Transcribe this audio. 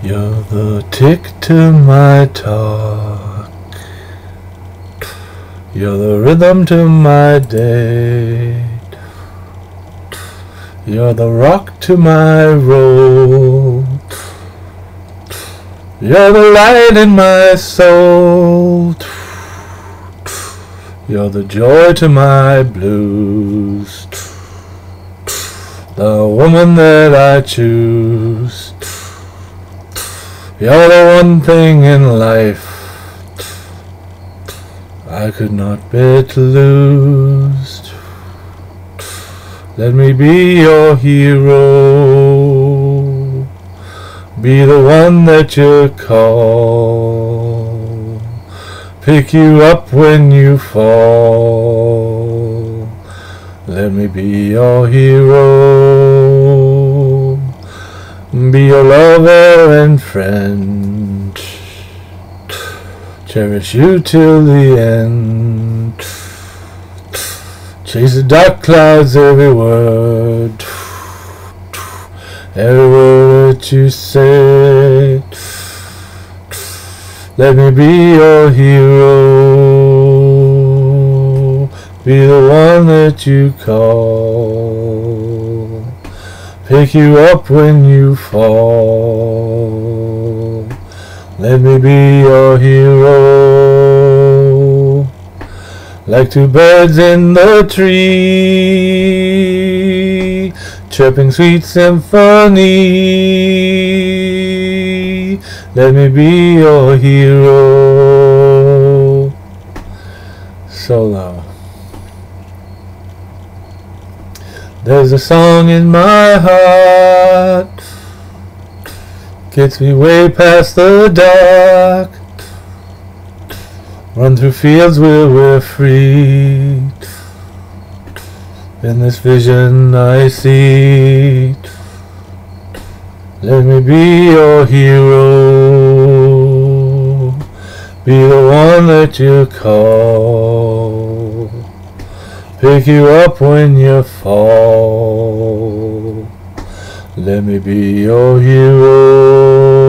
You're the tick to my talk. You're the rhythm to my day. You're the rock to my roll. You're the light in my soul. You're the joy to my blues. The woman that I choose. You're the one thing in life I could not bear to lose. Let me be your hero. Be the one that you call. Pick you up when you fall. Let me be your hero. Be your lover and friend. Cherish you till the end. Chase the dark clouds every word. Every word that you said. Let me be your hero. Be the one that you call. Pick you up when you fall. Let me be your hero. Like two birds in the tree, chirping sweet symphony. Let me be your hero. Solo. There's a song in my heart, gets me way past the dark. Run through fields where we're free. In this vision I see. Let me be your hero. Be the one that you call. Pick you up when you fall. Let me be your hero.